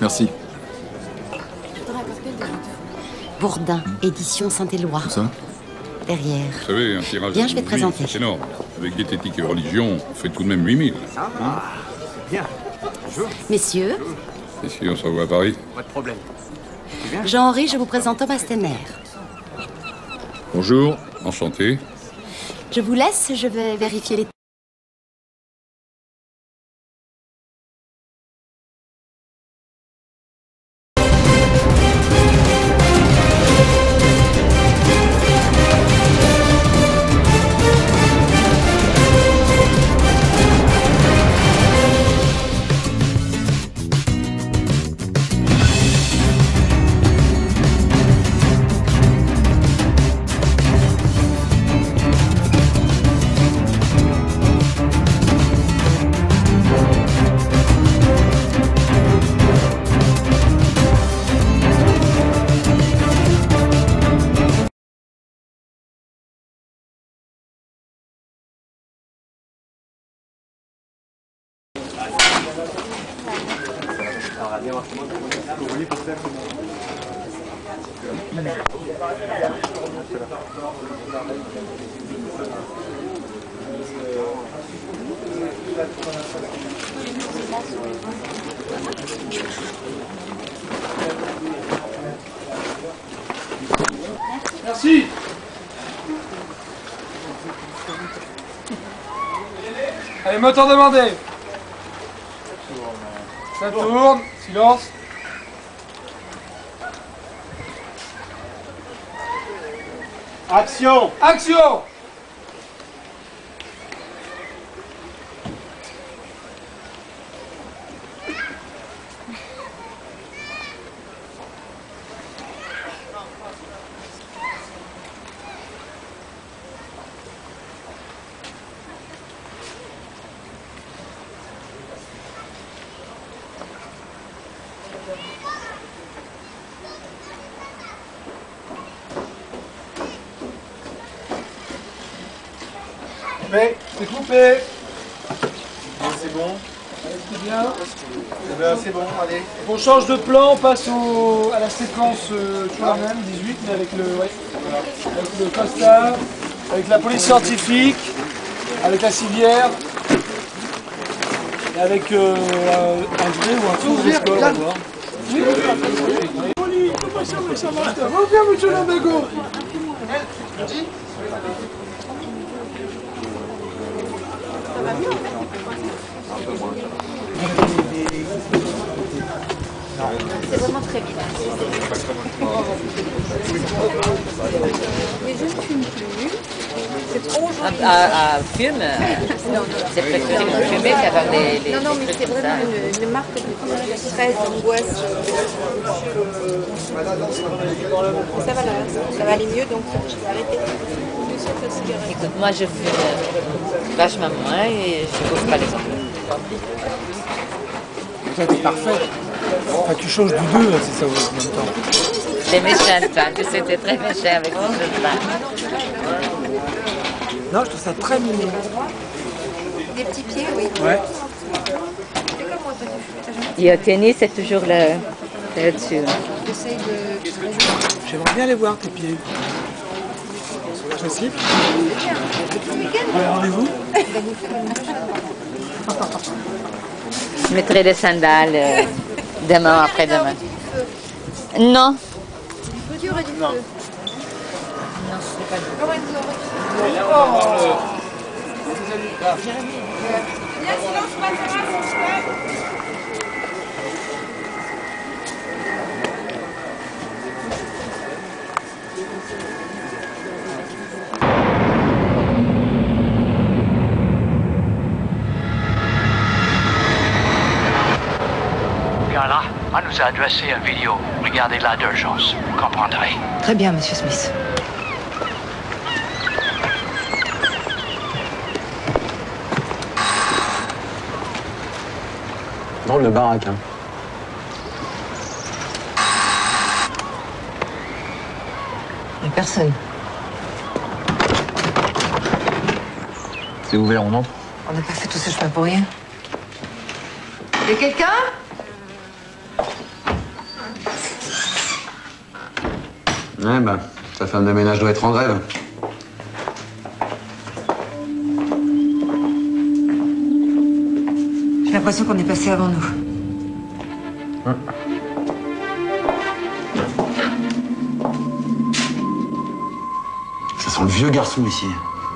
Merci. Bourdin, édition Saint-Éloi. Ça? Derrière. Vous savez, un tirage Bien, je vais te d'aujourd'hui, présenter. c'est énorme. Avec diététique et religion, on fait tout de même 8000. Bien. Bonjour. Messieurs, Et si on se revoit à Paris? Pas de problème. Jean-Henri, je vous présente Thomas Stenner. Bonjour, enchanté. Je vous laisse, je vais vérifier les... Merci. Allez, moteur demandé. Ça tourne. Silence. Action. Action. C'est coupé. C'est bon. C'est bien. C'est bon, allez. On change de plan, on passe à la séquence toujours la même, 18, mais avec le costard, avec la police scientifique, avec la civière, et avec un vrai ou un faux escort, on va voir. Oui, comment ça marche? Reviens, monsieur Lambago. C'est vraiment très bien. Mais je ne fume plus. C'est trop gentil. À fume, c'est préféré de fumer qu'avoir des Non, non, mais c'est vraiment une marque de stress, d'angoisse. Ça va là, ça va aller mieux, donc je vais arrêter. Écoute, moi je fume vachement moins et je ne bouffe pas les autres. Ça, t'es parfait. Enfin, tu changes du 2, là, c'est ça, en même temps. C'est méchant, toi. Tu sais, t'es très méchant avec ce jeu-là. Non, je trouve ça très mignon. Des petits pieds, oui. Ouais. C'est comme moi, toi, tu fais. Et au tennis, c'est toujours là-dessus. J'essaye de... J'aimerais bien les voir, tes pieds. Possible? Rendez-vous? Je mettrai des sandales demain, après-demain. Non. Il y aurait du feu. Non, je sais pas. Comment il aurait Bien, silence, pas de race, Bien là, on nous a adressé une vidéo. Regardez-la d'urgence, vous comprendrez. Très bien, monsieur Smith. Drôle de baraque, hein. Il n'y a personne. C'est ouvert, on entre. On n'a pas fait tout ce chemin pour rien. Il y a quelqu'un? Ouais, bah, ta femme de ménage doit être en grève. J'ai l'impression qu'on est passé avant nous. Ça sent le vieux garçon ici.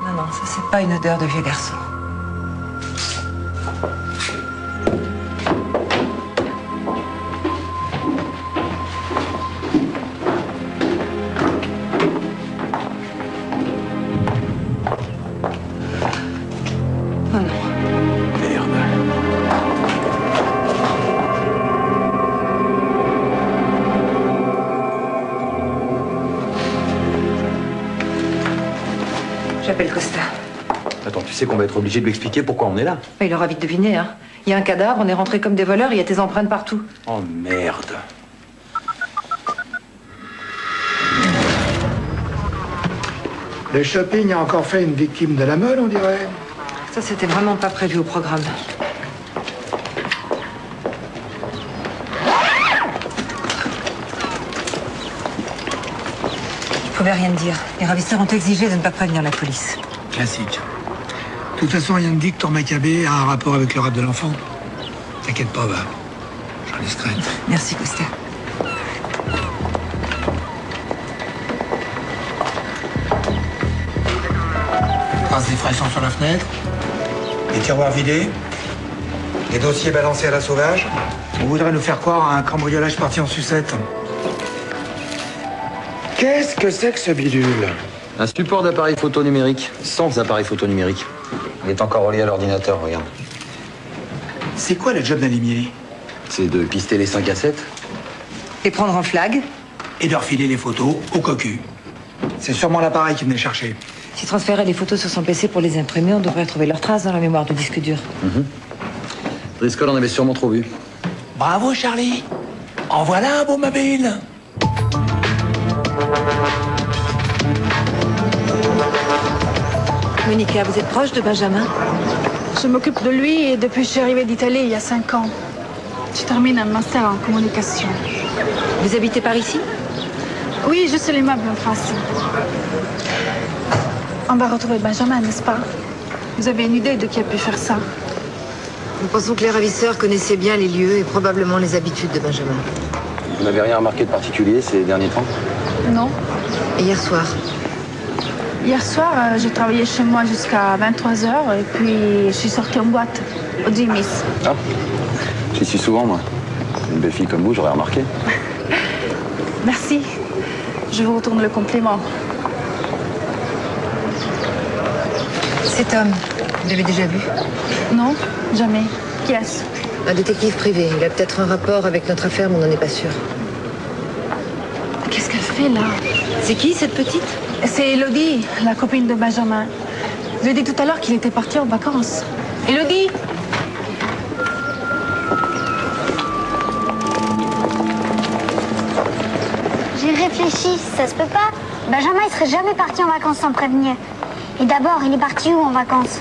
Non, non, ça c'est pas une odeur de vieux garçon. Oh non. Merde. J'appelle Costa. Attends, tu sais qu'on va être obligé de lui expliquer pourquoi on est là. Bah, il aura vite deviné, hein. Il y a un cadavre, on est rentrés comme des voleurs, il y a tes empreintes partout. Oh merde. Le shopping a encore fait une victime de la mode, on dirait. Ça, c'était vraiment pas prévu au programme. Je pouvais rien te dire. Les ravisseurs ont exigé de ne pas prévenir la police. Classique. De toute façon, rien ne dit que ton macabé a un rapport avec le rap de l'enfant. T'inquiète pas, va. J'en laisse crainte. Merci, Costa. Traces d'effraction sur la fenêtre. Les tiroirs vidés. Les dossiers balancés à la sauvage. On voudrait nous faire croire à un cambriolage parti en sucette. Qu'est-ce que c'est que ce bidule? Un support d'appareil photo numérique, sans appareil photo numérique. Il est encore relié à l'ordinateur, regarde. C'est quoi le job d'un limier? C'est de pister les 5 cassettes. Et prendre en flag. Et de refiler les photos au cocu. C'est sûrement l'appareil qui venait chercher. S'il transférait les photos sur son PC pour les imprimer, on devrait retrouver leurs traces dans la mémoire du disque dur. Driscoll en avait sûrement trop vu. Bravo, Charlie. En voilà un beau mobile. Monica, vous êtes proche de Benjamin? Je m'occupe de lui et depuis que je suis arrivée d'Italie il y a 5 ans. Je termine un master en communication. Vous habitez par ici? Oui, juste l'immeuble en face. On va retrouver Benjamin, n'est-ce pas? Vous avez une idée de qui a pu faire ça? Nous pensons que les ravisseurs connaissaient bien les lieux et probablement les habitudes de Benjamin. Vous n'avez rien remarqué de particulier ces derniers temps? Non. Et hier soir? Hier soir, j'ai travaillé chez moi jusqu'à 23h et puis je suis sortie en boîte, au Jimmy's. Ah, j'y suis souvent, moi. Une belle fille comme vous, j'aurais remarqué. Merci. Je vous retourne le compliment. Cet homme, vous l'avez déjà vu? Non, jamais. Qui est-ce? Un détective privé. Il a peut-être un rapport avec notre affaire, mais on n'en est pas sûr. Qu'est-ce qu'elle fait là? C'est qui, cette petite? C'est Elodie, la copine de Benjamin. Je lui ai dit tout à l'heure qu'il était parti en vacances. Elodie! J'ai réfléchi, ça se peut pas. Benjamin, il serait jamais parti en vacances sans prévenir. Et d'abord, il est parti où en vacances?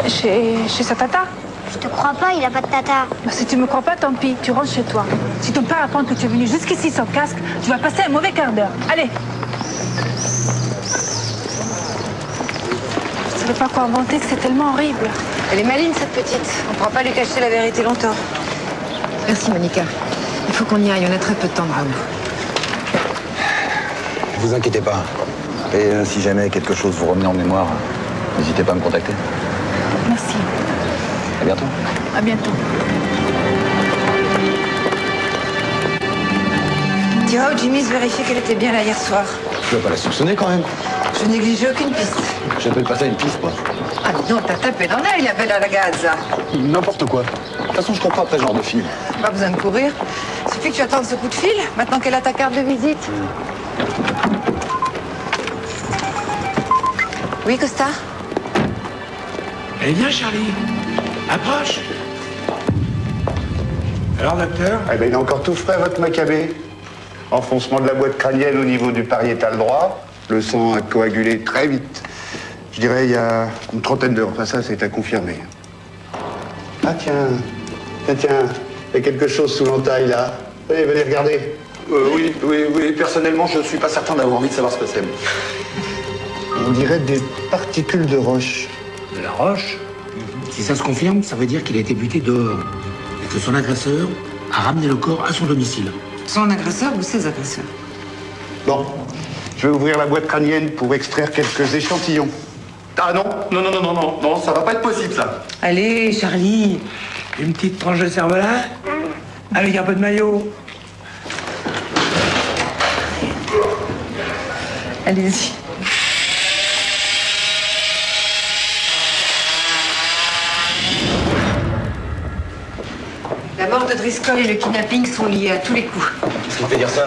Chez sa tata. Je te crois pas, il a pas de tata. Bah, si tu me crois pas, tant pis, tu rentres chez toi. Si ton père apprend que tu es venu jusqu'ici sans casque, tu vas passer un mauvais quart d'heure. Allez! Je ne sais pas quoi inventer, c'est tellement horrible. Elle est maligne, cette petite. On ne pourra pas lui cacher la vérité longtemps. Merci, Monica. Il faut qu'on y aille, on a très peu de temps devant nous. Vous inquiétez pas. Et si jamais quelque chose vous revenait en mémoire, n'hésitez pas à me contacter. Merci. À bientôt. À bientôt. Tu iras au Jimmy's vérifier qu'elle était bien là hier soir. Tu vas pas la soupçonner quand même. Je négligeais aucune piste. J'appelle pas ça une piste, moi. Ah, dis donc, t'as tapé dans l'œil, la belle à la gaz. N'importe quoi. De toute façon, je comprends pas ce genre de film. Pas besoin de courir. Suffit que tu attendes ce coup de fil, maintenant qu'elle a ta carte de visite. Oui, Costa? Allez, viens, Charlie. Approche. Alors, docteur? Eh bien, il est encore tout frais, votre macabé. Enfoncement de la boîte crânienne au niveau du pariétal droit. Le sang a coagulé très vite. Je dirais il y a une trentaine d'heures. Enfin, ça, c'est à confirmer. Ah, tiens. Tiens, il y a quelque chose sous l'entaille, là. Venez, venez, regardez. Oui, personnellement, je suis pas certain d'avoir envie de savoir ce que c'est. On dirait des particules de roche. De la roche? Si ça se confirme, ça veut dire qu'il a été buté dehors. Et que son agresseur a ramené le corps à son domicile. Son agresseur ou ses agresseurs? Bon, je vais ouvrir la boîte crânienne pour extraire quelques échantillons. Ah non, ça va pas être possible, ça. Allez, Charlie, une petite tranche de cervelas avec un peu de maillot. Allez-y. La mort de Driscoll et le kidnapping sont liés à tous les coups. Qu'est-ce qui me fait dire ça?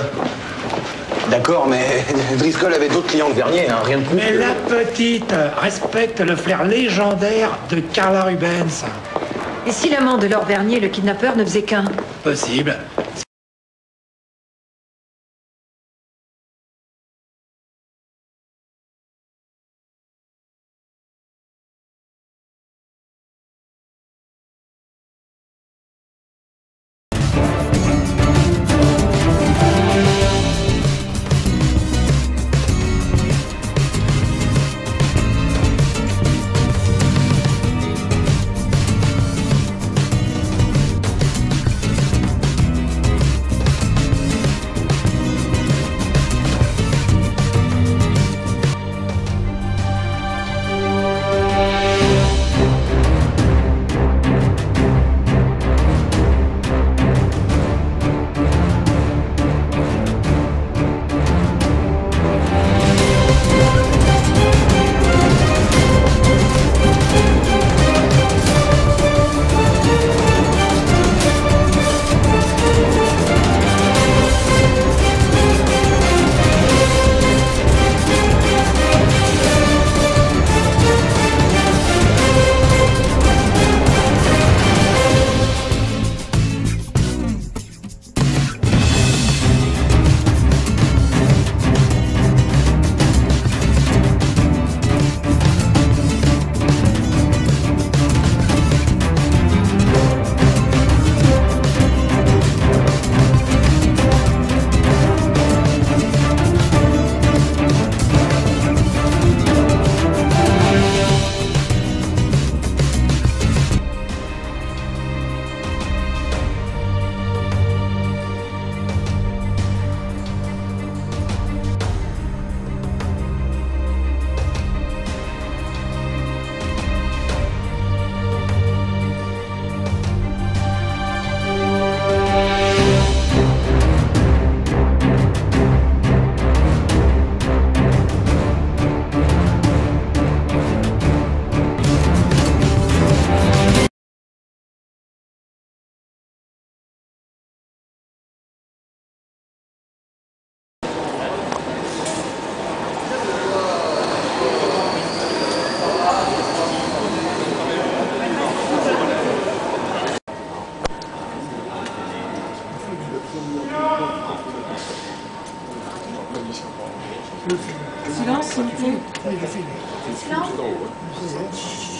D'accord, mais Driscoll avait d'autres clients que Vernier, hein, rien de plus. Mais la petite respecte le flair légendaire de Carla Rubens. Et si l'amant de Lord Vernier, le kidnappeur, ne faisait qu'un? Possible. Silence, s'il vous plaît. Silence.